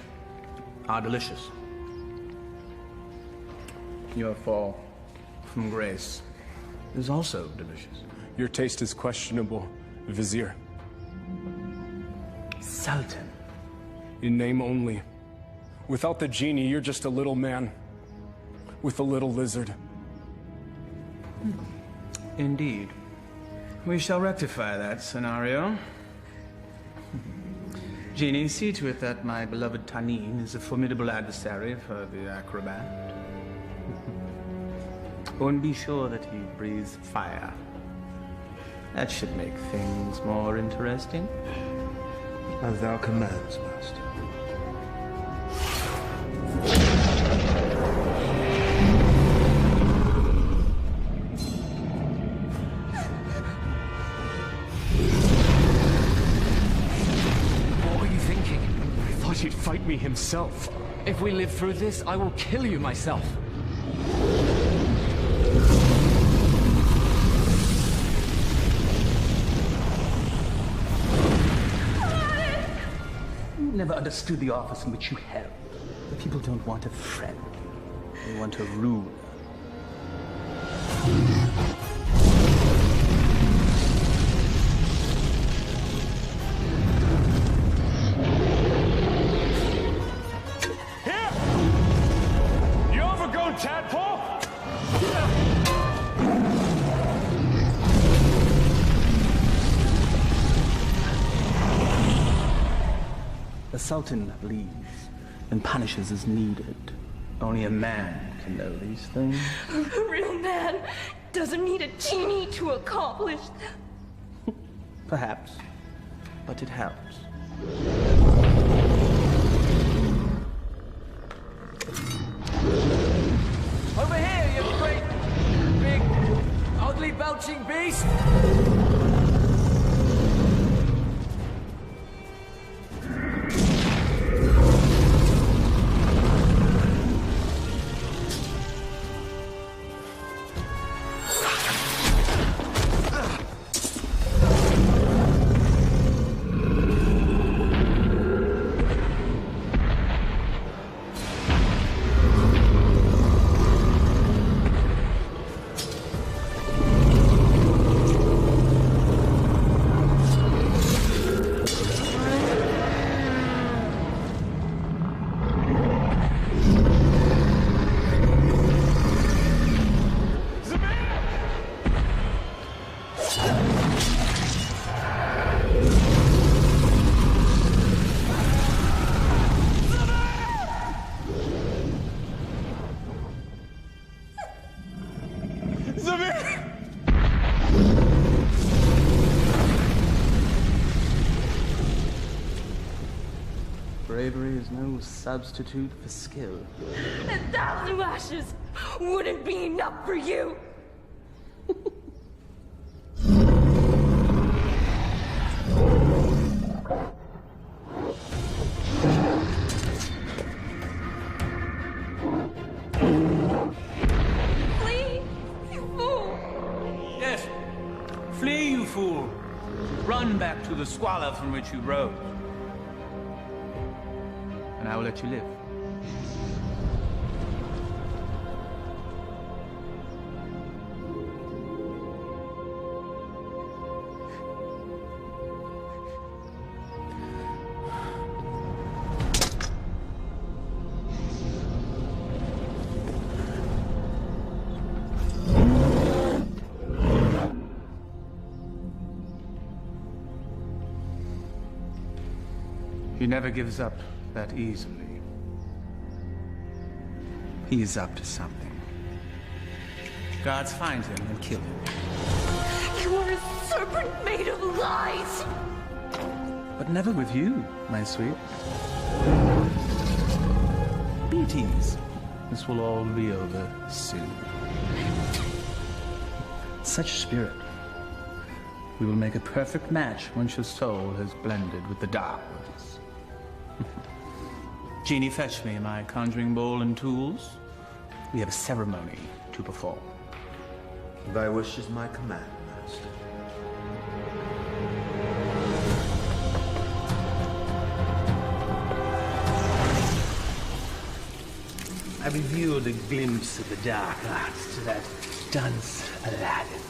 are delicious. Your fall from grace is also delicious. Your taste is questionable, Vizier. Sultan, In name only. Without the genie, you're just a little man. With a little lizard. Indeed. We shall rectify that scenario. Genie, see to it that my beloved Tanin is a formidable adversary for the acrobat. And be sure that he breathes fire. That should make things more interesting. As thou commands, master. What were you thinking? I thought he'd fight me himself. If we live through this, I will kill you myself. You never understood the office in which you held. The people don't want a friend. They want a ruler. Here! You overgrown tadpole! The Sultan bleeds and punishes as needed. Only a man can know these things. A real man doesn't need a genie to accomplish that. Perhaps, but it helps. Over here, you great, big, ugly belching beast! Bravery is no substitute for skill. 1,000 lashes wouldn't be enough for you. Flee, you fool! Yes. Flee, you fool. Run back to the squalor from which you rose. And I will let you live. He never gives up that easily. He's up to something. Guards find him and kill him. You are a serpent made of lies! But never with you, my sweet. Be at ease. This will all be over soon. Such spirit. We will make a perfect match once your soul has blended with the dark ones. Genie, fetch me my conjuring bowl and tools. We have a ceremony to perform. Thy wish is my command, master. I revealed a glimpse of the dark arts to that dunce Aladin.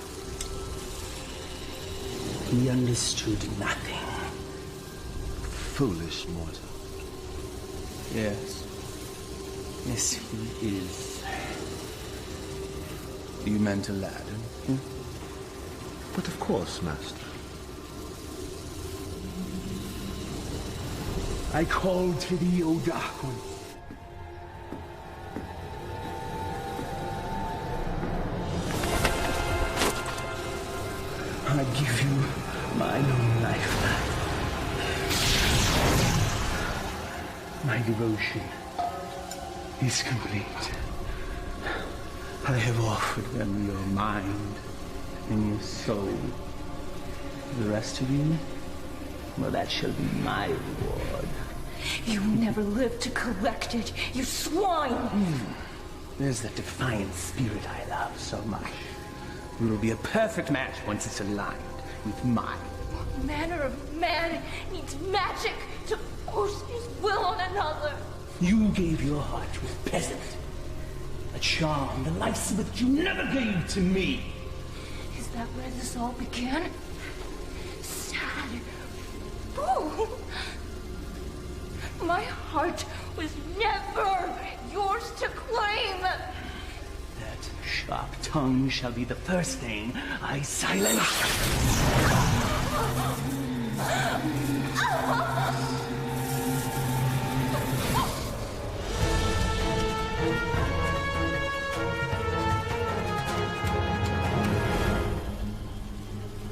He understood nothing. Foolish mortal. Yes. Yes, he is. You meant Aladdin? Hmm? But of course, Master. I call to thee, O Dark One. I give you my own lifeline. My devotion is complete. I have offered them your mind and your soul. The rest of you, well, that shall be my reward. You never lived to collect it, you swine! There's that defiant spirit I love so much. We will be a perfect match once it's aligned with mine. What manner of man needs magic to force his will on another? You gave your heart to a peasant. A charm the likes of which you never gave to me. Is that where this all began? Sad fool! My heart was never yours to claim! That sharp tongue shall be the first thing I silence.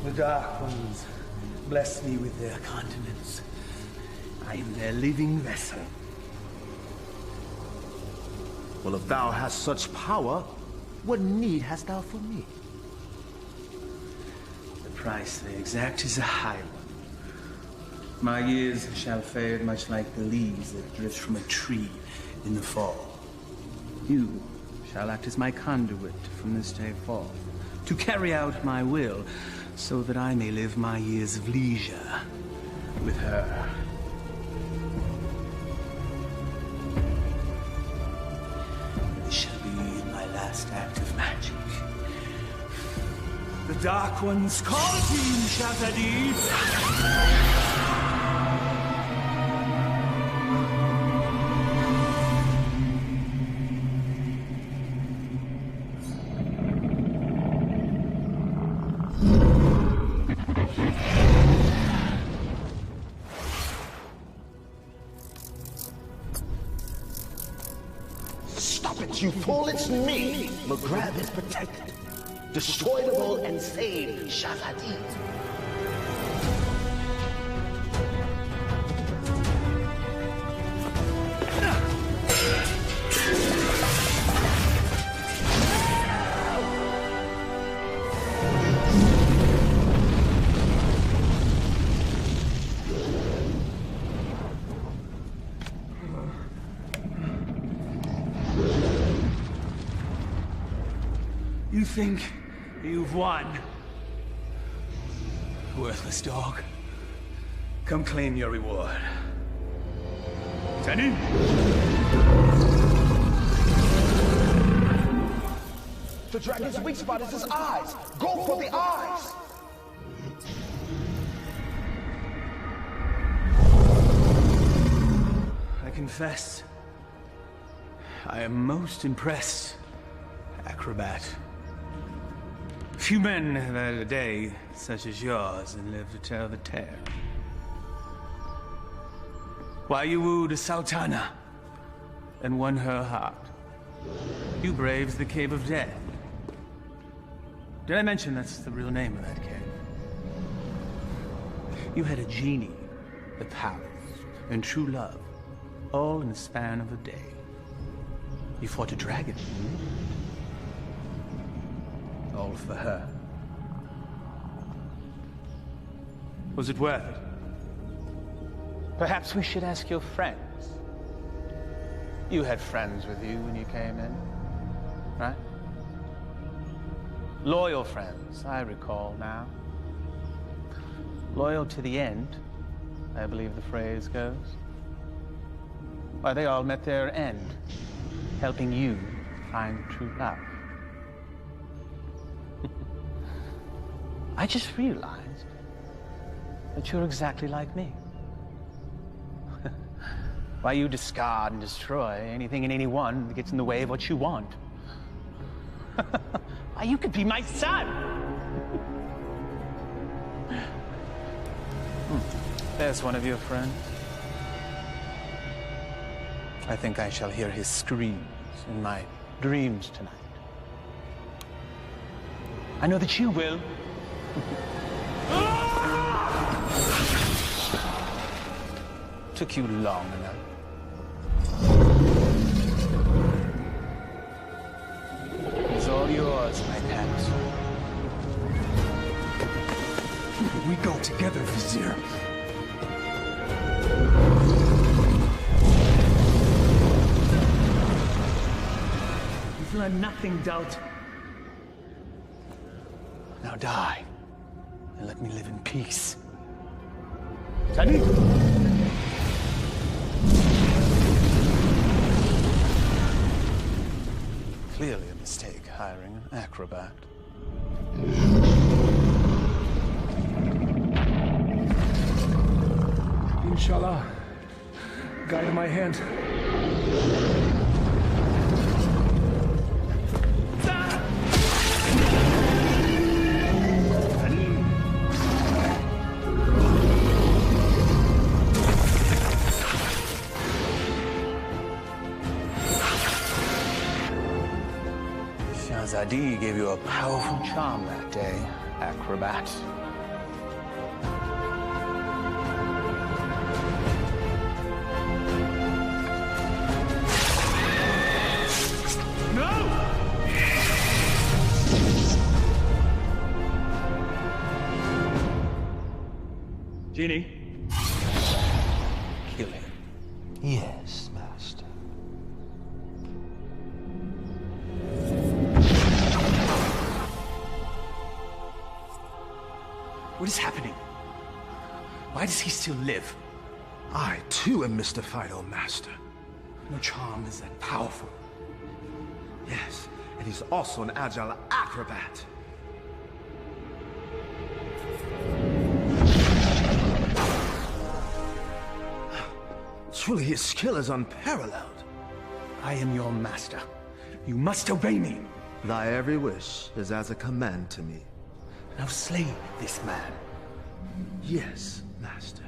The Dark Ones bless me with their continence. I am their living vessel. Well, if thou hast such power, what need hast thou for me? The price they exact is a high one. My years shall fade much like the leaves that drift from a tree in the fall. You shall act as my conduit from this day forth, to carry out my will, so that I may live my years of leisure with her. This shall be my last act of magic. The Dark Ones call to you, Shazadi! Stop it, you fool! It's me! McGrab is protected. Destroy them all and save Shazadi. You think you've won? Worthless dog. Come claim your reward. Tenny? The dragon's weak spot is his eyes. Go for the eyes. I confess, I am most impressed, acrobat. Few men have had a day such as yours and lived to tell the tale. Why you wooed a sultana and won her heart. You braved the Cave of Death. Did I mention that's the real name of that cave? You had a genie, the palace, and true love, all in the span of a day. You fought a dragon. All for her. Was it worth it? Perhaps we should ask your friends. You had friends with you when you came in, right? Loyal friends, I recall now. Loyal to the end, I believe the phrase goes. Why, they all met their end, helping you find true love. I just realized that you're exactly like me. Why you discard and destroy anything and anyone that gets in the way of what you want? Why, you could be my son! There's one of your friends. I think I shall hear his screams in my dreams tonight. I know that you will. Took you long enough. It's all yours, my pet. We go together, Vizier. You've learned nothing, doubt. Now die, and let me live in peace. Sadi! Clearly a mistake hiring an acrobat. Inshallah, guide my hand. Zadi gave you a powerful charm that day, acrobat. No! Genie. Kill him. Yes, Master. What is happening? Why does he still live? I, too, am mystified, O Master. No charm is that powerful. Yes, and he's also an agile acrobat. Truly, his skill is unparalleled. I am your master. You must obey me. Thy every wish is as a command to me. Now slay this man. Yes, Master.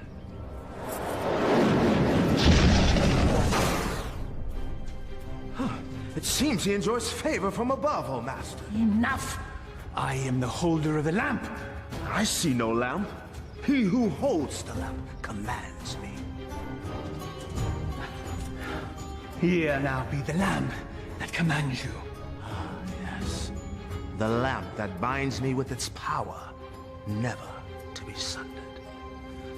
It seems he enjoys favor from above, O Master. Enough! I am the holder of the lamp. I see no lamp. He who holds the lamp commands me. Here now be the lamp that commands you. Ah, yes. The lamp that binds me with its power, never to be sundered.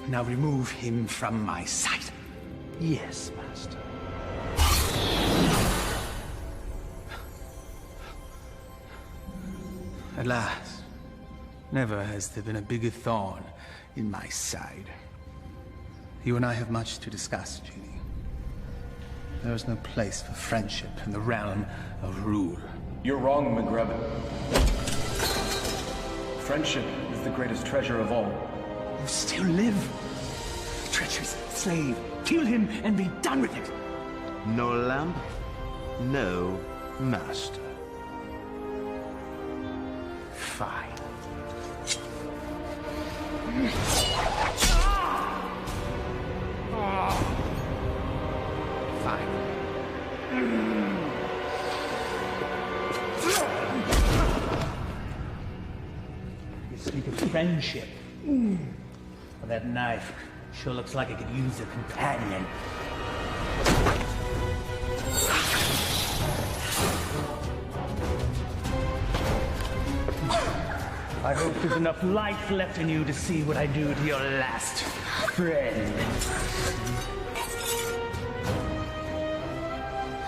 Now remove him from my sight. Yes, Master. Alas, never has there been a bigger thorn in my side. You and I have much to discuss, Genie. There is no place for friendship in the realm of rule. You're wrong, McGreb. Friendship is the greatest treasure of all. You still live? Treacherous slave. Kill him and be done with it. No lamp, no master. Fine. Fine. You speak of friendship. Well, that knife sure looks like it could use a companion. I hope there's enough life left in you to see what I do to your last friend.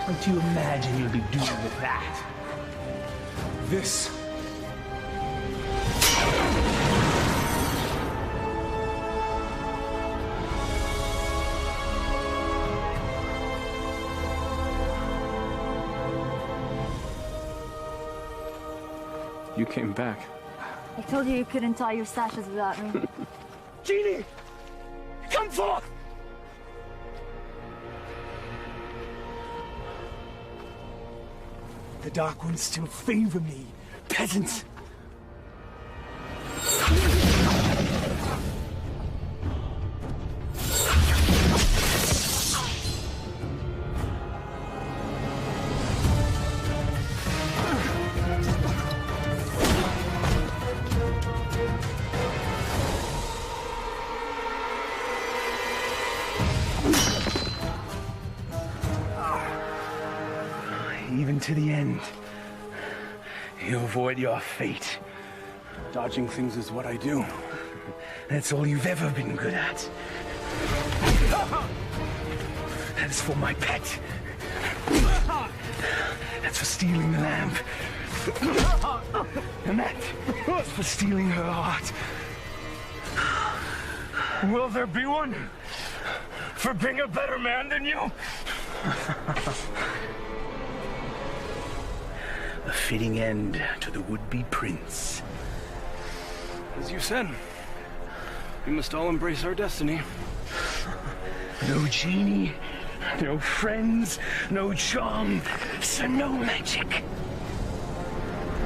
What do you imagine you'll be doing with that? This. You came back. I told you couldn't tie your sashes without me. Genie! Come forth! The Dark Ones still favor me, peasants. Even to the end, you avoid your fate. Dodging things is what I do. That's all you've ever been good at. That's for my pet. That's for stealing the lamp. And that's for stealing her heart. Will there be one for being a better man than you? A fitting end to the would-be prince. As you said, we must all embrace our destiny. No genie, no friends, no charm, so no magic.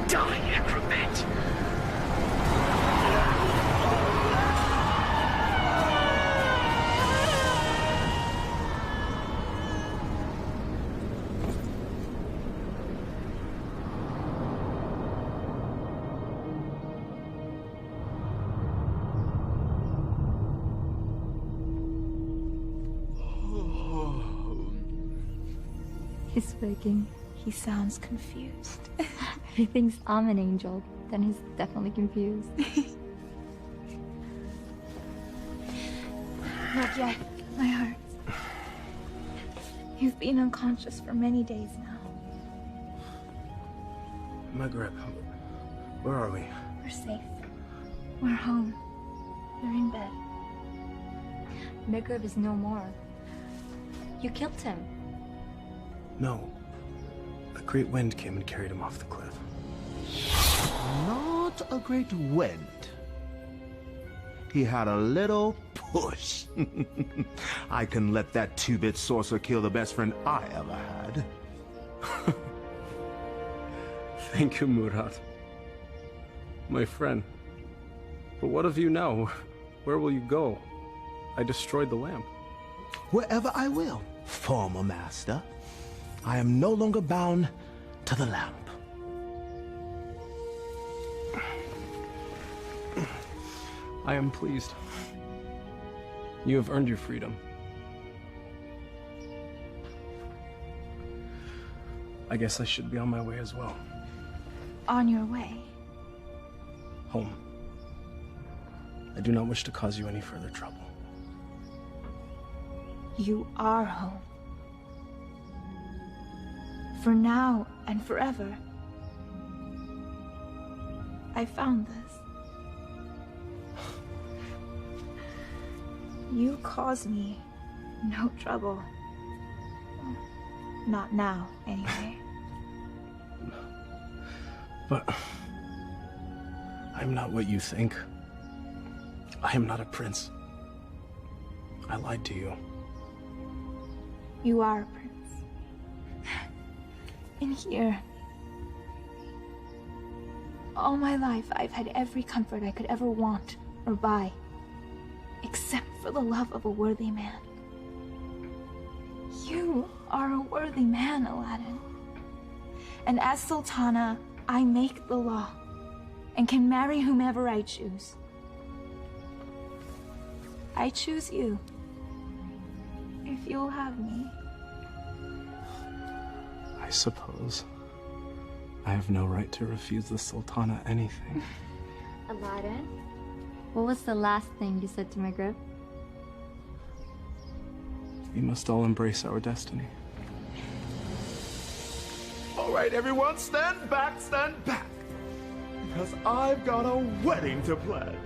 Die, acrobat. He's speaking. He sounds confused. He thinks I'm an angel, then he's definitely confused. Not yet. My heart. You've been unconscious for many days now. Maghreb, where are we? We're safe. We're home. You're in bed. Maghreb is no more. You killed him. No. A great wind came and carried him off the cliff. Not a great wind. He had a little push. I can let that two-bit sorcerer kill the best friend I ever had. Thank you, Murad. My friend. But what of you now? Where will you go? I destroyed the lamp. Wherever I will, former master. I am no longer bound to the lamp. I am pleased. You have earned your freedom. I guess I should be on my way as well. On your way. Home. I do not wish to cause you any further trouble. You are home. For now and forever. I found this. You cause me no trouble. Not now, anyway. But I'm not what you think. I am not a prince. I lied to you. You are a prince. In here. All my life, I've had every comfort I could ever want or buy. Except for the love of a worthy man. You are a worthy man, Aladin. And as Sultana, I make the law and can marry whomever I choose. I choose you. If you'll have me. I suppose I have no right to refuse the Sultana anything. Aladin, what was the last thing you said to Maghreb? We must all embrace our destiny. All right, everyone, stand back, because I've got a wedding to plan.